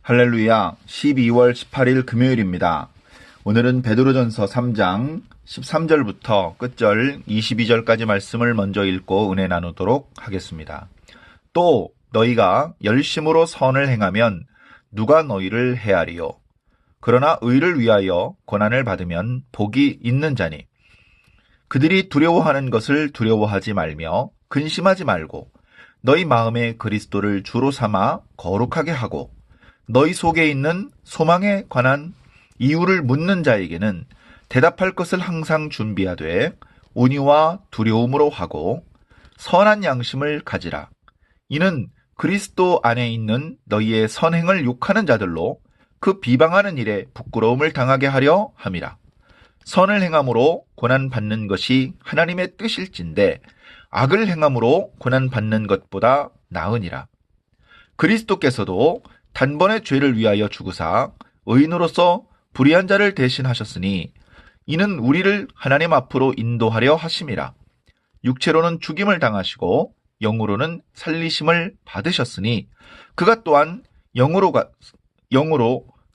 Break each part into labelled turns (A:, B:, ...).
A: 할렐루야, 12월 18일 금요일입니다. 오늘은 베드로전서 3장 13절부터 끝절 22절까지 말씀을 먼저 읽고 은혜 나누도록 하겠습니다. 또 너희가 열심으로 선을 행하면 누가 너희를 해하리요? 그러나 의를 위하여 고난을 받으면 복이 있는 자니 그들이 두려워하는 것을 두려워하지 말며 근심하지 말고 너희 마음에 그리스도를 주로 삼아 거룩하게 하고 너희 속에 있는 소망에 관한 이유를 묻는 자에게는 대답할 것을 항상 준비하되 온유와 두려움으로 하고 선한 양심을 가지라. 이는 그리스도 안에 있는 너희의 선행을 욕하는 자들로 그 비방하는 일에 부끄러움을 당하게 하려 함이라. 선을 행함으로 고난받는 것이 하나님의 뜻일진데 악을 행함으로 고난받는 것보다 나으니라. 그리스도께서도 단번에 죄를 위하여 죽으사 의인으로서 불의한 자를 대신하셨으니 이는 우리를 하나님 앞으로 인도하려 하심이라. 육체로는 죽임을 당하시고 영으로는 살리심을 받으셨으니 그가 또한 영으로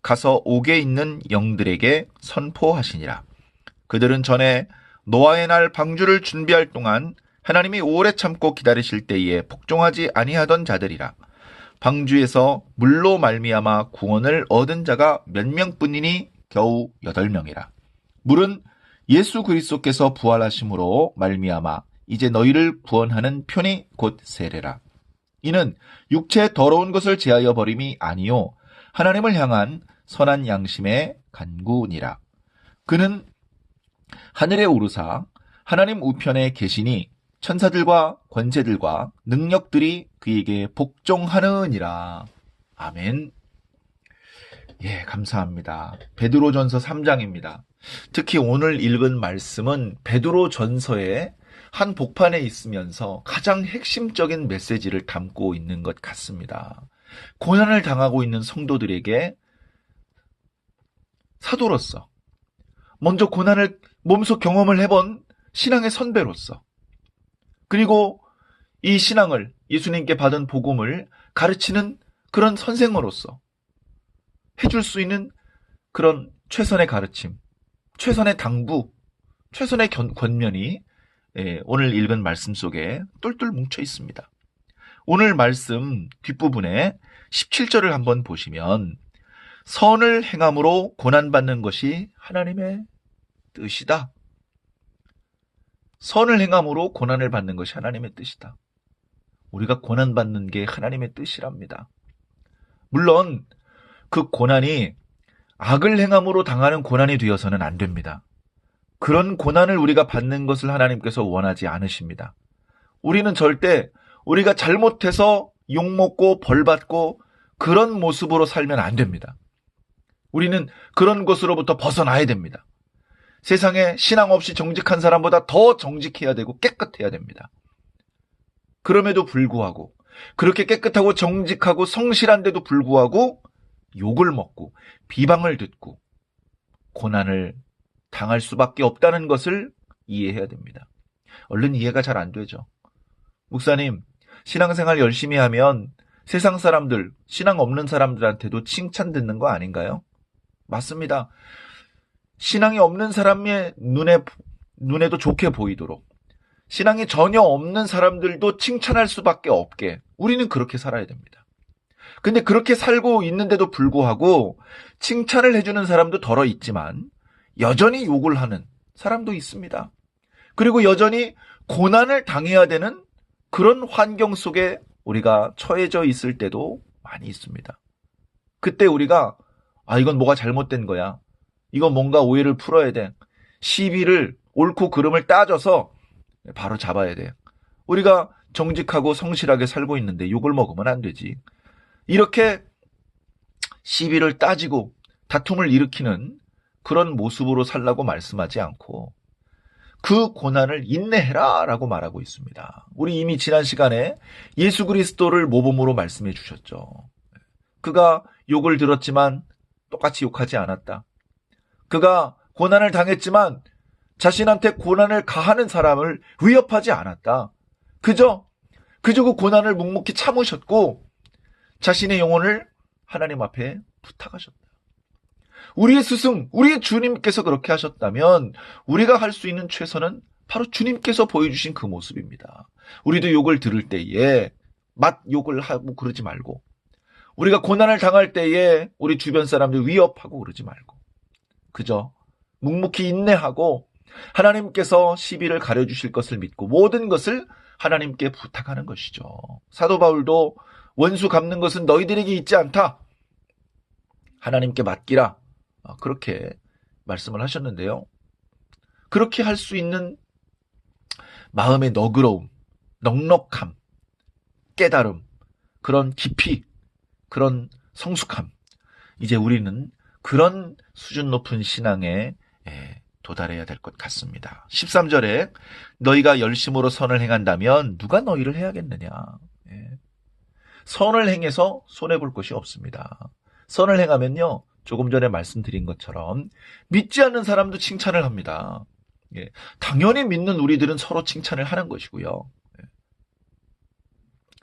A: 가서 옥에 있는 영들에게 선포하시니라. 그들은 전에 노아의 날 방주를 준비할 동안 하나님이 오래 참고 기다리실 때에 복종하지 아니하던 자들이라. 방주에서 물로 말미암아 구원을 얻은 자가 몇 명뿐이니 겨우 8명이라. 물은 예수 그리스도께서 부활하심으로 말미암아 이제 너희를 구원하는 편이 곧 세례라. 이는 육체의 더러운 것을 제하여 버림이 아니요 하나님을 향한 선한 양심의 간구니라. 그는 하늘에 오르사 하나님 우편에 계시니 천사들과 권세들과 능력들이 그에게 복종하느니라. 아멘. 예, 감사합니다. 베드로전서 3장입니다. 특히 오늘 읽은 말씀은 베드로전서의 한 복판에 있으면서 가장 핵심적인 메시지를 담고 있는 것 같습니다. 고난을 당하고 있는 성도들에게 사도로서 먼저 고난을 몸소 경험을 해본 신앙의 선배로서 그리고 이 신앙을 예수님께 받은 복음을 가르치는 그런 선생으로서 해줄 수 있는 그런 최선의 가르침, 최선의 당부, 최선의 권면이 오늘 읽은 말씀 속에 똘똘 뭉쳐 있습니다. 오늘 말씀 뒷부분에 17절을 한번 보시면 선을 행함으로 고난받는 것이 하나님의 뜻이다. 선을 행함으로 고난을 받는 것이 하나님의 뜻이다. 우리가 고난받는 게 하나님의 뜻이랍니다. 물론 그 고난이 악을 행함으로 당하는 고난이 되어서는 안 됩니다. 그런 고난을 우리가 받는 것을 하나님께서 원하지 않으십니다. 우리는 절대 우리가 잘못해서 욕먹고 벌받고 그런 모습으로 살면 안 됩니다. 우리는 그런 것으로부터 벗어나야 됩니다. 세상에 신앙 없이 정직한 사람보다 더 정직해야 되고 깨끗해야 됩니다. 그럼에도 불구하고 그렇게 깨끗하고 정직하고 성실한데도 불구하고 욕을 먹고 비방을 듣고 고난을 당할 수밖에 없다는 것을 이해해야 됩니다. 얼른 이해가 잘 안 되죠. 목사님, 신앙생활 열심히 하면 세상 사람들, 신앙 없는 사람들한테도 칭찬 듣는 거 아닌가요? 맞습니다. 신앙이 없는 사람의 눈에도 좋게 보이도록 신앙이 전혀 없는 사람들도 칭찬할 수밖에 없게 우리는 그렇게 살아야 됩니다. 근데 그렇게 살고 있는데도 불구하고 칭찬을 해주는 사람도 덜어 있지만 여전히 욕을 하는 사람도 있습니다. 그리고 여전히 고난을 당해야 되는 그런 환경 속에 우리가 처해져 있을 때도 많이 있습니다. 그때 우리가 이건 뭐가 잘못된 거야. 이건 뭔가 오해를 풀어야 돼. 시비를 옳고 그름을 따져서 바로 잡아야 돼. 우리가 정직하고 성실하게 살고 있는데 욕을 먹으면 안 되지. 이렇게 시비를 따지고 다툼을 일으키는 그런 모습으로 살라고 말씀하지 않고 그 고난을 인내해라 라고 말하고 있습니다. 우리 이미 지난 시간에 예수 그리스도를 모범으로 말씀해 주셨죠. 그가 욕을 들었지만 똑같이 욕하지 않았다. 그가 고난을 당했지만 자신한테 고난을 가하는 사람을 위협하지 않았다. 그저 그 고난을 묵묵히 참으셨고 자신의 영혼을 하나님 앞에 부탁하셨다. 우리의 스승, 우리의 주님께서 그렇게 하셨다면 우리가 할 수 있는 최선은 바로 주님께서 보여주신 그 모습입니다. 우리도 욕을 들을 때에 욕을 하고 그러지 말고, 우리가 고난을 당할 때에 우리 주변 사람들 위협하고 그러지 말고, 그저 묵묵히 인내하고 하나님께서 시비를 가려주실 것을 믿고 모든 것을 하나님께 부탁하는 것이죠. 사도 바울도 원수 갚는 것은 너희들에게 있지 않다, 하나님께 맡기라, 그렇게 말씀을 하셨는데요. 그렇게 할 수 있는 마음의 너그러움, 넉넉함, 깨달음, 그런 깊이, 그런 성숙함, 이제 우리는 그런 수준 높은 신앙에 도달해야 될 것 같습니다. 13절에 너희가 열심으로 선을 행한다면 누가 너희를 해야겠느냐. 선을 행해서 손해볼 것이 없습니다. 선을 행하면요, 조금 전에 말씀드린 것처럼 믿지 않는 사람도 칭찬을 합니다. 당연히 믿는 우리들은 서로 칭찬을 하는 것이고요.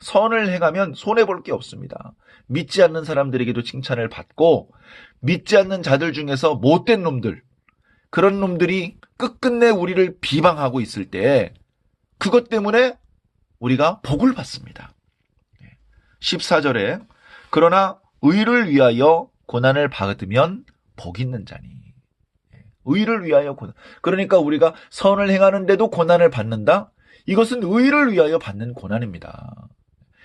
A: 선을 행하면 손해볼 게 없습니다. 믿지 않는 사람들에게도 칭찬을 받고, 믿지 않는 자들 중에서 못된 놈들, 그런 놈들이 끝끝내 우리를 비방하고 있을 때 그것 때문에 우리가 복을 받습니다. 14절에 그러나 의를 위하여 고난을 받으면 복 있는 자니. 의를 위하여 고난. 그러니까 우리가 선을 행하는데도 고난을 받는다? 이것은 의를 위하여 받는 고난입니다.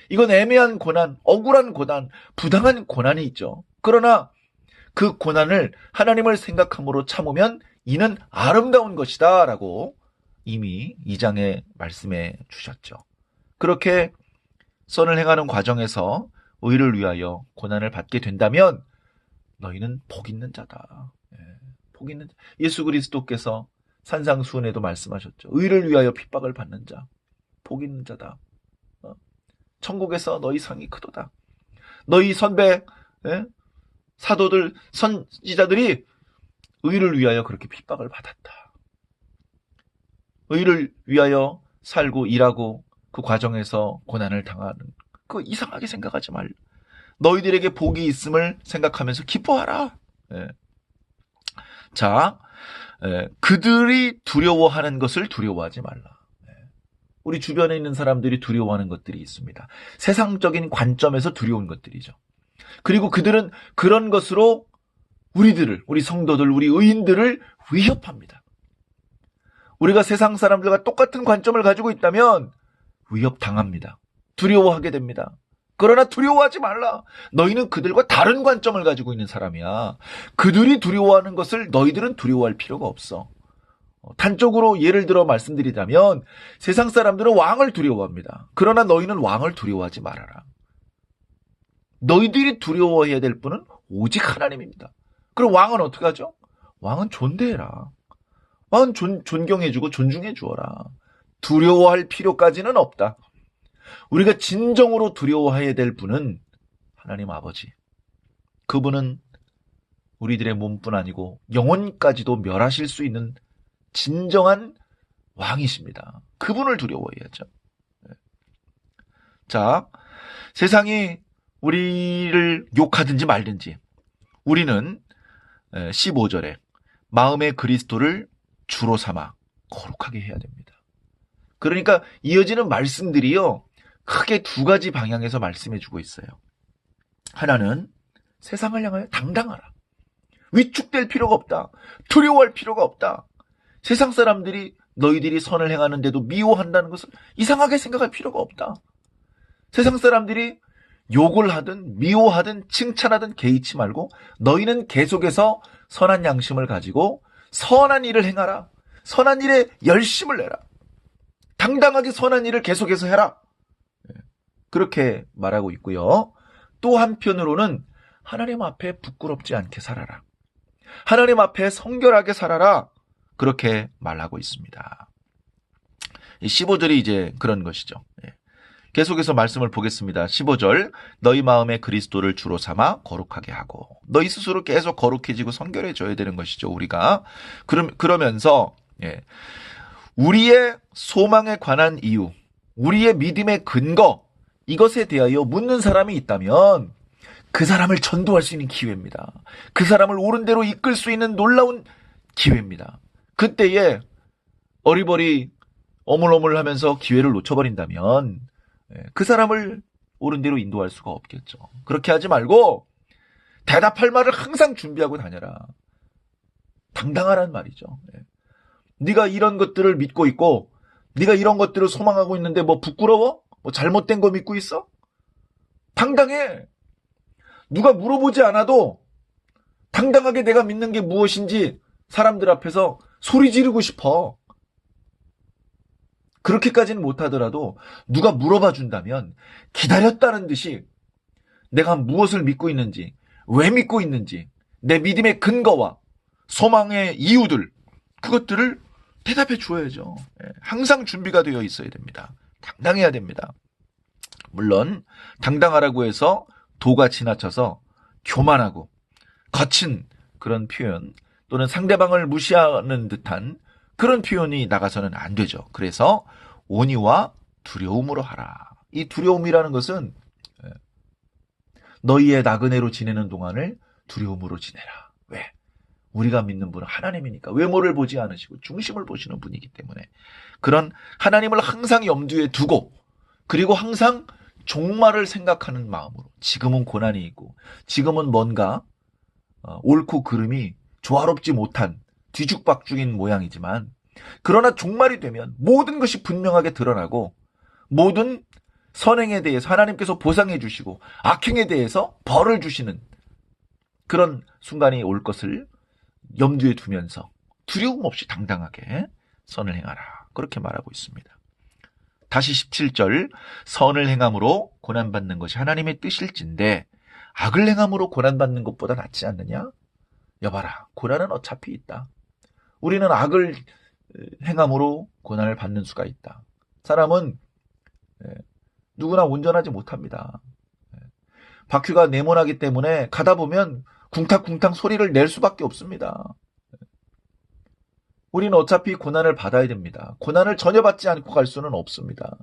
A: 이건 애매한 고난, 억울한 고난, 부당한 고난이 있죠. 그러나 그 고난을 하나님을 생각함으로 참으면 이는 아름다운 것이다 라고 이미 2장에 말씀해 주셨죠. 그렇게 선을 행하는 과정에서 의를 위하여 고난을 받게 된다면 너희는 복 있는 자다. 복 있는 자. 예수 그리스도께서 산상수훈에도 말씀하셨죠. 의를 위하여 핍박을 받는 자, 복 있는 자다. 천국에서 너희 상이 크도다. 너희 선배, 사도들, 선지자들이 의를 위하여 그렇게 핍박을 받았다. 의를 위하여 살고 일하고 그 과정에서 고난을 당하는, 그거 이상하게 생각하지 말라. 너희들에게 복이 있음을 생각하면서 기뻐하라. 자, 그들이 두려워하는 것을 두려워하지 말라. 우리 주변에 있는 사람들이 두려워하는 것들이 있습니다. 세상적인 관점에서 두려운 것들이죠. 그리고 그들은 그런 것으로 우리들을, 우리 성도들, 우리 의인들을 위협합니다. 우리가 세상 사람들과 똑같은 관점을 가지고 있다면 위협당합니다. 두려워하게 됩니다. 그러나 두려워하지 말라. 너희는 그들과 다른 관점을 가지고 있는 사람이야. 그들이 두려워하는 것을 너희들은 두려워할 필요가 없어. 단적으로 예를 들어 말씀드리자면 세상 사람들은 왕을 두려워합니다. 그러나 너희는 왕을 두려워하지 말아라. 너희들이 두려워해야 될 분은 오직 하나님입니다. 그럼 왕은 어떻게 하죠? 왕은 존대해라. 왕은 존경해주고 존중해 주어라. 두려워할 필요까지는 없다. 우리가 진정으로 두려워해야 될 분은 하나님 아버지. 그분은 우리들의 몸뿐 아니고 영혼까지도 멸하실 수 있는 진정한 왕이십니다. 그분을 두려워해야죠. 자, 세상이 우리를 욕하든지 말든지 우리는 15절에 마음의 그리스도를 주로 삼아 거룩하게 해야 됩니다. 그러니까 이어지는 말씀들이요, 크게 두 가지 방향에서 말씀해주고 있어요. 하나는 세상을 향하여 당당하라. 위축될 필요가 없다. 두려워할 필요가 없다. 세상 사람들이 너희들이 선을 행하는데도 미워한다는 것을 이상하게 생각할 필요가 없다. 세상 사람들이 욕을 하든 미워하든 칭찬하든 개의치 말고 너희는 계속해서 선한 양심을 가지고 선한 일을 행하라. 선한 일에 열심을 내라. 당당하게 선한 일을 계속해서 해라. 그렇게 말하고 있고요. 또 한편으로는 하나님 앞에 부끄럽지 않게 살아라. 하나님 앞에 성결하게 살아라. 그렇게 말하고 있습니다. 15절이 이제 그런 것이죠. 계속해서 말씀을 보겠습니다. 15절 너희 마음에 그리스도를 주로 삼아 거룩하게 하고, 너희 스스로 계속 거룩해지고 성결해져야 되는 것이죠. 우리가 그러면서 우리의 소망에 관한 이유, 우리의 믿음의 근거, 이것에 대하여 묻는 사람이 있다면 그 사람을 전도할 수 있는 기회입니다. 그 사람을 옳은 대로 이끌 수 있는 놀라운 기회입니다. 그때에 어리버리 어물어물하면서 기회를 놓쳐버린다면 그 사람을 옳은 대로 인도할 수가 없겠죠. 그렇게 하지 말고 대답할 말을 항상 준비하고 다녀라. 당당하란 말이죠. 네가 이런 것들을 믿고 있고 네가 이런 것들을 소망하고 있는데 뭐 부끄러워? 뭐 잘못된 거 믿고 있어? 당당해. 누가 물어보지 않아도 당당하게 내가 믿는 게 무엇인지 사람들 앞에서 소리 지르고 싶어. 그렇게까지는 못하더라도 누가 물어봐 준다면 기다렸다는 듯이 내가 무엇을 믿고 있는지, 왜 믿고 있는지, 내 믿음의 근거와 소망의 이유들, 그것들을 대답해 주어야죠. 항상 준비가 되어 있어야 됩니다. 당당해야 됩니다. 물론 당당하라고 해서 도가 지나쳐서 교만하고 거친 그런 표현 또는 상대방을 무시하는 듯한 그런 표현이 나가서는 안 되죠. 그래서 온유와 두려움으로 하라. 이 두려움이라는 것은 너희의 나그네로 지내는 동안을 두려움으로 지내라. 왜? 우리가 믿는 분은 하나님이니까 외모를 보지 않으시고 중심을 보시는 분이기 때문에 그런 하나님을 항상 염두에 두고 그리고 항상 종말을 생각하는 마음으로 지금은 고난이 있고 지금은 뭔가 옳고 그름이 조화롭지 못한 뒤죽박죽인 모양이지만 그러나 종말이 되면 모든 것이 분명하게 드러나고 모든 선행에 대해서 하나님께서 보상해 주시고 악행에 대해서 벌을 주시는 그런 순간이 올 것을 염두에 두면서 두려움 없이 당당하게 선을 행하라. 그렇게 말하고 있습니다. 다시 17절 선을 행함으로 고난받는 것이 하나님의 뜻일진데 악을 행함으로 고난받는 것보다 낫지 않느냐? 여봐라. 고난은 어차피 있다. 우리는 악을 행함으로 고난을 받는 수가 있다. 사람은 누구나 온전하지 못합니다. 바퀴가 네모나기 때문에 가다 보면 쿵탕쿵탕 소리를 낼 수밖에 없습니다. 우리는 어차피 고난을 받아야 됩니다. 고난을 전혀 받지 않고 갈 수는 없습니다.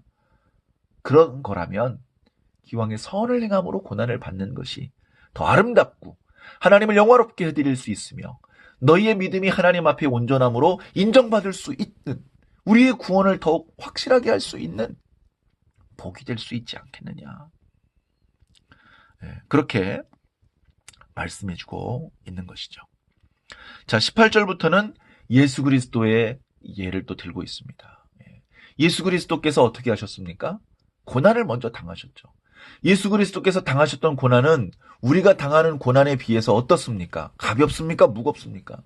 A: 그런 거라면 기왕에 선을 행함으로 고난을 받는 것이 더 아름답고 하나님을 영화롭게 해드릴 수 있으며 너희의 믿음이 하나님 앞에 온전함으로 인정받을 수 있는 우리의 구원을 더욱 확실하게 할 수 있는 복이 될 수 있지 않겠느냐. 그렇게 말씀해주고 있는 것이죠. 자, 18절부터는 예수 그리스도의 예를 또 들고 있습니다. 예수 그리스도께서 어떻게 하셨습니까? 고난을 먼저 당하셨죠. 예수 그리스도께서 당하셨던 고난은 우리가 당하는 고난에 비해서 어떻습니까? 가볍습니까? 무겁습니까?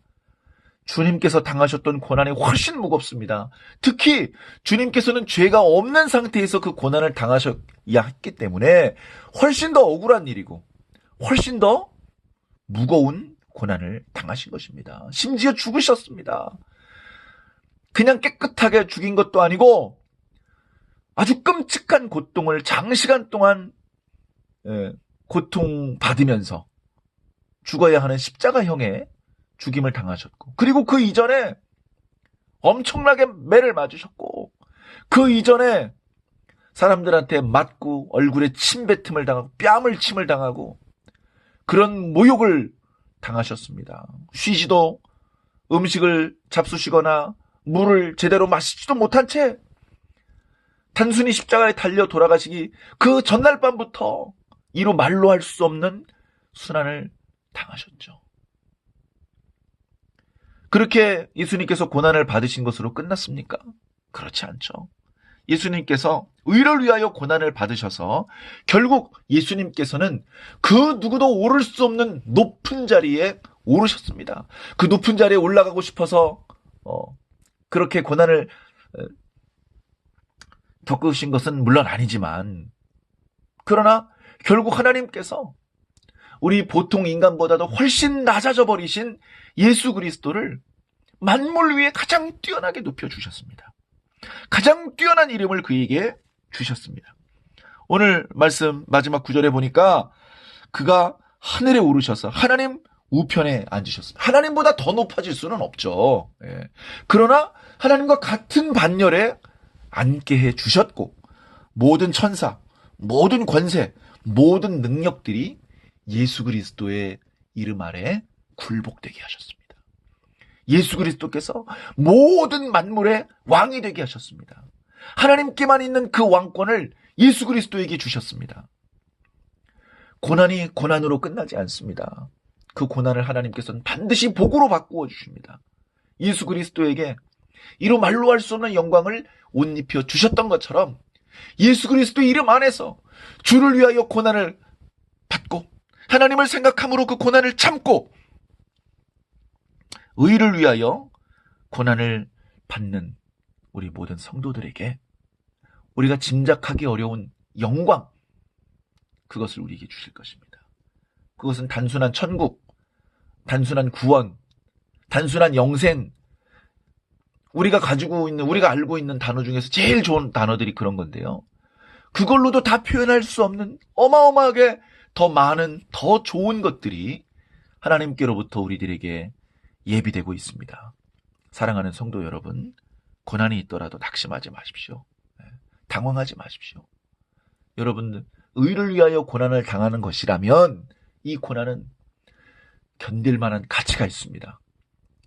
A: 주님께서 당하셨던 고난이 훨씬 무겁습니다. 특히 주님께서는 죄가 없는 상태에서 그 고난을 당하셔야 했기 때문에 훨씬 더 억울한 일이고 훨씬 더 무거운 고난을 당하신 것입니다. 심지어 죽으셨습니다. 그냥 깨끗하게 죽인 것도 아니고 아주 끔찍한 고통을 장시간 동안 고통받으면서 죽어야 하는 십자가형의 죽임을 당하셨고 그리고 그 이전에 엄청나게 매를 맞으셨고 그 이전에 사람들한테 맞고 얼굴에 침뱉음을 당하고 뺨을 침을 당하고 그런 모욕을 당하셨습니다. 쉬지도 음식을 잡수시거나 물을 제대로 마시지도 못한 채 단순히 십자가에 달려 돌아가시기 그 전날 밤부터 이루 말로 할 수 없는 순환을 당하셨죠. 그렇게 예수님께서 고난을 받으신 것으로 끝났습니까? 그렇지 않죠. 예수님께서 의를 위하여 고난을 받으셔서 결국 예수님께서는 그 누구도 오를 수 없는 높은 자리에 오르셨습니다. 그 높은 자리에 올라가고 싶어서 그렇게 고난을 겪으신 것은 물론 아니지만 그러나 결국 하나님께서 우리 보통 인간보다도 훨씬 낮아져 버리신 예수 그리스도를 만물 위에 가장 뛰어나게 높여주셨습니다. 가장 뛰어난 이름을 그에게 주셨습니다. 오늘 말씀 마지막 구절에 보니까 그가 하늘에 오르셔서 하나님 우편에 앉으셨습니다. 하나님보다 더 높아질 수는 없죠. 그러나 하나님과 같은 반열에 앉게 해주셨고 모든 천사, 모든 권세, 모든 능력들이 예수 그리스도의 이름 아래 굴복되게 하셨습니다. 예수 그리스도께서 모든 만물의 왕이 되게 하셨습니다. 하나님께만 있는 그 왕권을 예수 그리스도에게 주셨습니다. 고난이 고난으로 끝나지 않습니다. 그 고난을 하나님께서는 반드시 복으로 바꾸어 주십니다. 예수 그리스도에게 이로 말로 할 수 없는 영광을 옷 입혀 주셨던 것처럼 예수 그리스도 이름 안에서 주를 위하여 고난을 받고 하나님을 생각함으로 그 고난을 참고 의를 위하여 고난을 받는 우리 모든 성도들에게 우리가 짐작하기 어려운 영광, 그것을 우리에게 주실 것입니다. 그것은 단순한 천국, 단순한 구원, 단순한 영생, 우리가 가지고 있는, 우리가 알고 있는 단어 중에서 제일 좋은 단어들이 그런 건데요. 그걸로도 다 표현할 수 없는 어마어마하게 더 많은, 더 좋은 것들이 하나님께로부터 우리들에게 예비되고 있습니다. 사랑하는 성도 여러분, 고난이 있더라도 낙심하지 마십시오. 당황하지 마십시오. 여러분, 의를 위하여 고난을 당하는 것이라면 이 고난은 견딜 만한 가치가 있습니다.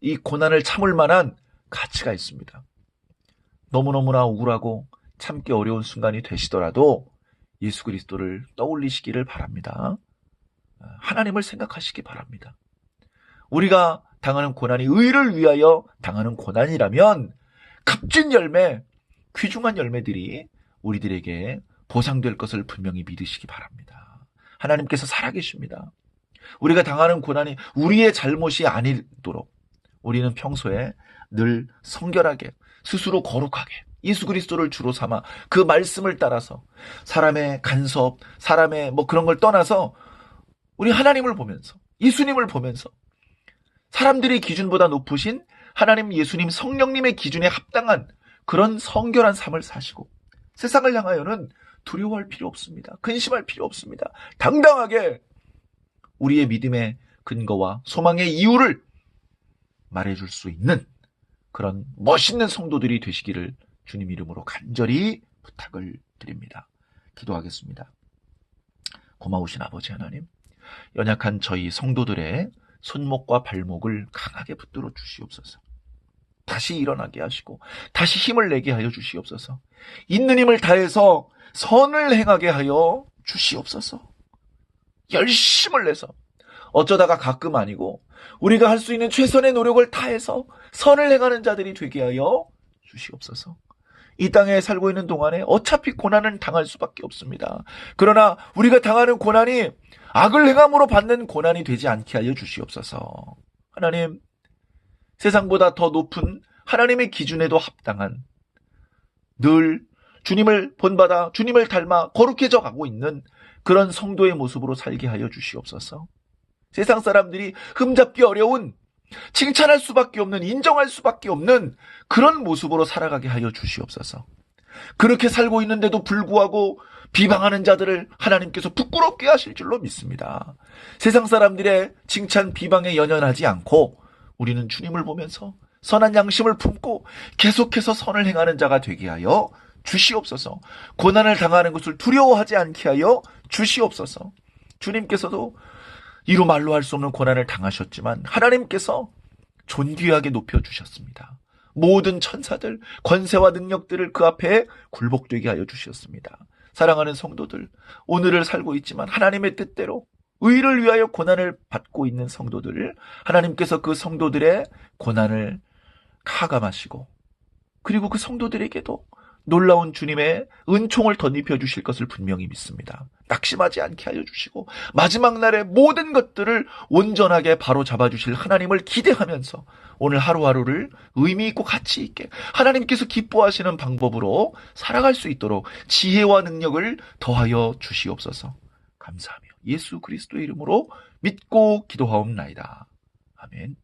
A: 이 고난을 참을 만한 가치가 있습니다. 너무너무나 억울하고 참기 어려운 순간이 되시더라도 예수 그리스도를 떠올리시기를 바랍니다. 하나님을 생각하시기 바랍니다. 우리가 당하는 고난이 의를 위하여 당하는 고난이라면 값진 열매, 귀중한 열매들이 우리들에게 보상될 것을 분명히 믿으시기 바랍니다. 하나님께서 살아계십니다. 우리가 당하는 고난이 우리의 잘못이 아니도록 우리는 평소에 늘 성결하게, 스스로 거룩하게 예수 그리스도를 주로 삼아 그 말씀을 따라서 사람의 간섭, 사람의 그런 걸 떠나서 우리 하나님을 보면서, 예수님을 보면서 사람들의 기준보다 높으신 하나님, 예수님, 성령님의 기준에 합당한 그런 성결한 삶을 사시고 세상을 향하여는 두려워할 필요 없습니다. 근심할 필요 없습니다. 당당하게 우리의 믿음의 근거와 소망의 이유를 말해줄 수 있는 그런 멋있는 성도들이 되시기를 주님 이름으로 간절히 부탁을 드립니다. 기도하겠습니다. 고마우신 아버지 하나님, 연약한 저희 성도들의 손목과 발목을 강하게 붙들어 주시옵소서. 다시 일어나게 하시고 다시 힘을 내게 하여 주시옵소서. 있는 힘을 다해서 선을 행하게 하여 주시옵소서. 열심을 내서 어쩌다가 가끔 아니고 우리가 할 수 있는 최선의 노력을 다해서 선을 행하는 자들이 되게 하여 주시옵소서. 이 땅에 살고 있는 동안에 어차피 고난은 당할 수밖에 없습니다. 그러나 우리가 당하는 고난이 악을 행함으로 받는 고난이 되지 않게 하여 주시옵소서. 하나님, 세상보다 더 높은 하나님의 기준에도 합당한 늘 주님을 본받아 주님을 닮아 거룩해져 가고 있는 그런 성도의 모습으로 살게 하여 주시옵소서. 세상 사람들이 흠잡기 어려운, 칭찬할 수밖에 없는, 인정할 수밖에 없는 그런 모습으로 살아가게 하여 주시옵소서. 그렇게 살고 있는데도 불구하고 비방하는 자들을 하나님께서 부끄럽게 하실 줄로 믿습니다. 세상 사람들의 칭찬, 비방에 연연하지 않고 우리는 주님을 보면서 선한 양심을 품고 계속해서 선을 행하는 자가 되게 하여 주시옵소서. 고난을 당하는 것을 두려워하지 않게 하여 주시옵소서. 주님께서도 이루 말로 할 수 없는 고난을 당하셨지만 하나님께서 존귀하게 높여주셨습니다. 모든 천사들, 권세와 능력들을 그 앞에 굴복되게 하여 주셨습니다. 사랑하는 성도들, 오늘을 살고 있지만 하나님의 뜻대로 의를 위하여 고난을 받고 있는 성도들을 하나님께서 그 성도들의 고난을 가감하시고 그리고 그 성도들에게도 놀라운 주님의 은총을 덧입혀 주실 것을 분명히 믿습니다. 낙심하지 않게 하여 주시고 마지막 날에 모든 것들을 온전하게 바로잡아 주실 하나님을 기대하면서 오늘 하루하루를 의미 있고 가치 있게 하나님께서 기뻐하시는 방법으로 살아갈 수 있도록 지혜와 능력을 더하여 주시옵소서. 감사하며 예수 그리스도의 이름으로 믿고 기도하옵나이다. 아멘.